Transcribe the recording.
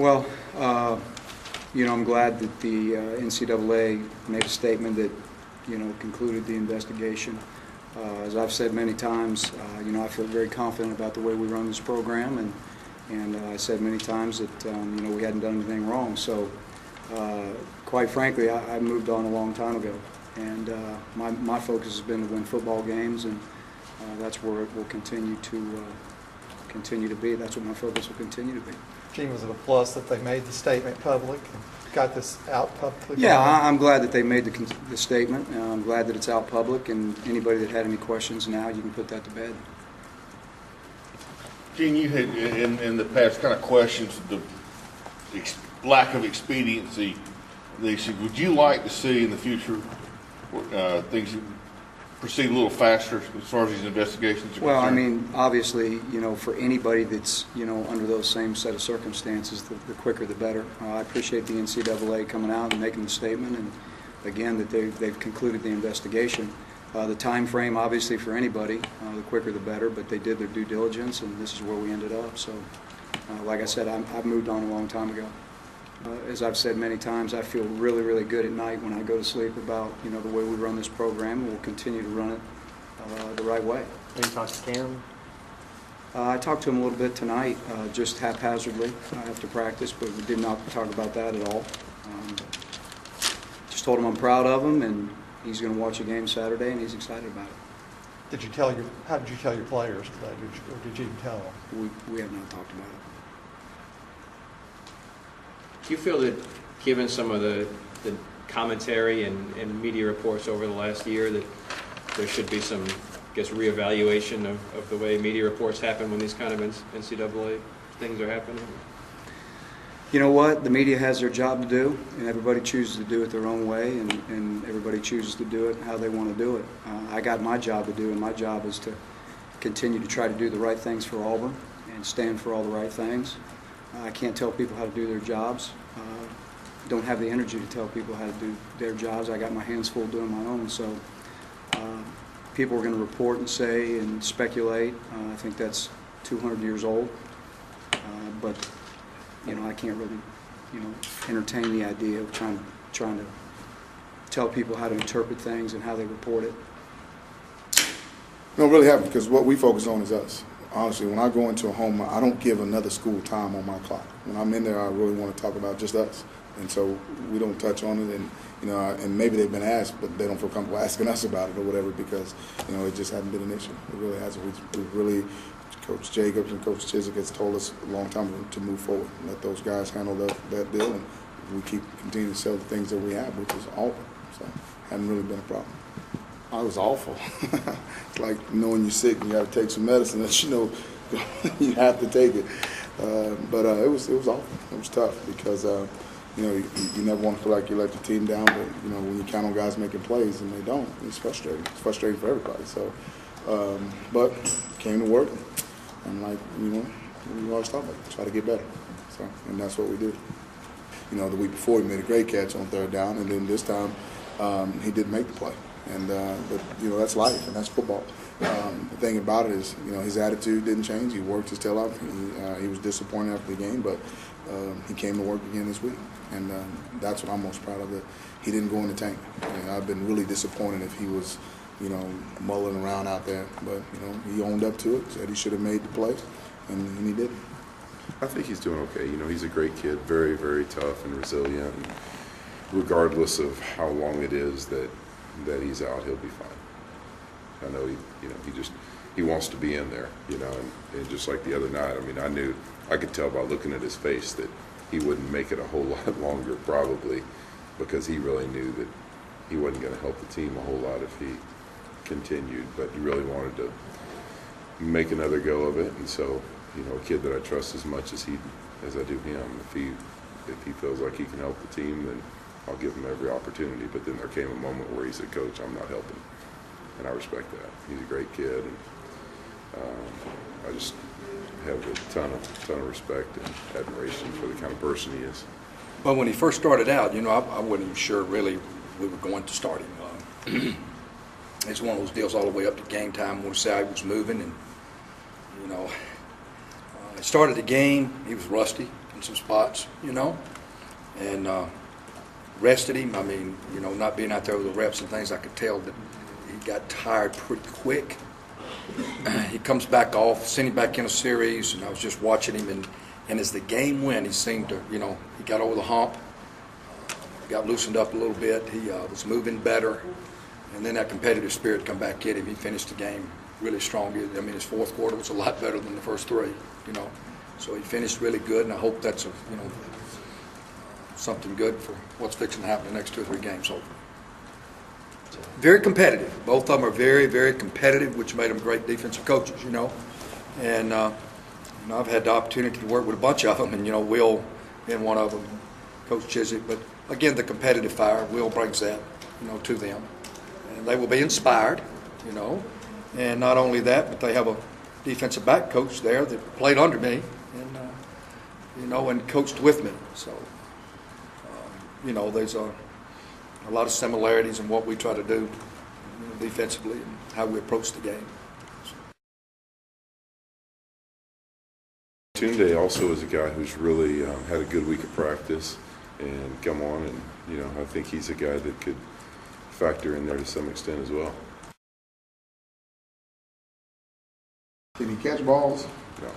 Well, I'm glad that the NCAA made a statement that, concluded the investigation. As I've said many times, I feel very confident about the way we run this program, and I said many times that, we hadn't done anything wrong. So, quite frankly, I moved on a long time ago, and my focus has been to win football games, and that's where it will continue to be. That's what my focus will continue to be. Gene, was it a plus that they made the statement public and got this out publicly? Yeah, I'm glad that they made the statement. I'm glad that it's out public, and anybody that had any questions now, you can put that to bed. Gene, you had in the past kind of questions the lack of expediency. Would you like to see in the future things proceed a little faster as far as these investigations are Well, concerned? obviously, for anybody that's, under those same set of circumstances, the quicker the better. I appreciate the NCAA coming out and making the statement, and again, that they've concluded the investigation. The time frame, obviously, for anybody, the quicker the better, but they did their due diligence, and this is where we ended up. So, like I said, I've moved on a long time ago. As I've said many times, I feel really, really good at night when I go to sleep about, the way we run this program, and we'll continue to run it the right way. Have you talked to Cam? I talked to him a little bit tonight, just haphazardly after practice, but we did not talk about that at all. Just told him I'm proud of him, and he's going to watch a game Saturday, and he's excited about it. How did you tell your players today, or did you tell them? We have not talked about it. Do you feel that, given some of the commentary and media reports over the last year, that there should be some, reevaluation of the way media reports happen when these kind of NCAA things are happening? You know what? The media has their job to do, and everybody chooses to do it their own way, and everybody chooses to do it how they want to do it. I got my job to do, and my job is to continue to try to do the right things for Auburn and stand for all the right things. I can't tell people how to do their jobs. Don't have the energy to tell people how to do their jobs. I got my hands full doing my own. So people are going to report and say and speculate. I think that's 200 years old. But I can't really entertain the idea of trying to tell people how to interpret things and how they report it. No, really haven't, because what we focus on is us. Honestly, when I go into a home, I don't give another school time on my clock. When I'm in there, I really want to talk about just us, and so we don't touch on it. And and maybe they've been asked, but they don't feel comfortable asking us about it or whatever, because it just hasn't been an issue. It really hasn't. We've really, Coach Jacobs and Coach Chizik has told us a long time ago to move forward, let those guys handle that deal, and we continue to sell the things that we have, which is Auburn. So, hasn't really been a problem. Oh, it was awful. It's like knowing you're sick and you got to take some medicine that you have to take it. But it was awful. It was tough because you never want to feel like you let the team down, but when you count on guys making plays and they don't, it's frustrating. It's frustrating for everybody. So, but came to work, and we always talk about it, try to get better. So, and that's what we did. The week before he made a great catch on third down, and then this time he didn't make the play. And but that's life, and that's football. The thing about it is, his attitude didn't change. He worked his tail off. He was disappointed after the game, but he came to work again this week, and that's what I'm most proud of. That he didn't go in the tank. I've been really disappointed if he was, mulling around out there. But he owned up to it. Said he should have made the play, and he didn't. I think he's doing okay. He's a great kid, very, very tough and resilient. And regardless of how long it is that he's out, he'll be fine. I know he wants to be in there, and just like the other night, I could tell by looking at his face that he wouldn't make it a whole lot longer probably, because he really knew that he wasn't going to help the team a whole lot if he continued, but he really wanted to make another go of it. And so, a kid that I trust as much as I do him, if he feels like he can help the team, then I'll give him every opportunity. But then there came a moment where he said, "Coach, I'm not helping," and I respect that. He's a great kid, and I just have a ton of respect and admiration for the kind of person he is. Well, when he first started out, I wasn't even sure really we were going to start him. It's one of those deals all the way up to game time when Sally was moving, and it started the game. He was rusty. in some spots, you know, and rested him. I mean, you know, not being out there with the reps and things, I could tell that he got tired pretty quick. He comes back off, sent him back in a series, and I was just watching him, and as the game went, he seemed to, you know, he got over the hump, got loosened up a little bit. He was moving better, and then that competitive spirit come back at him. He finished the game really strong. I mean, his fourth quarter was a lot better than the first three, you know. So he finished really good, and I hope that's something good for what's fixing to happen in the next 2 or 3 games, hopefully. Very competitive. Both of them are very, very competitive, which made them great defensive coaches, you know. And I've had the opportunity to work with a bunch of them, and, you know, Will being one of them, Coach Chizik. But, again, the competitive fire, Will brings that, you know, to them. And they will be inspired, you know. And not only that, but they have a defensive back coach there that played under me and, you know, and coached with me. So, you know, there's a lot of similarities in what we try to do, you know, defensively and how we approach the game. Tunde also is a guy who's really had a good week of practice and come on, and, you know, I think he's a guy that could factor in there to some extent as well. Did he catch balls? No.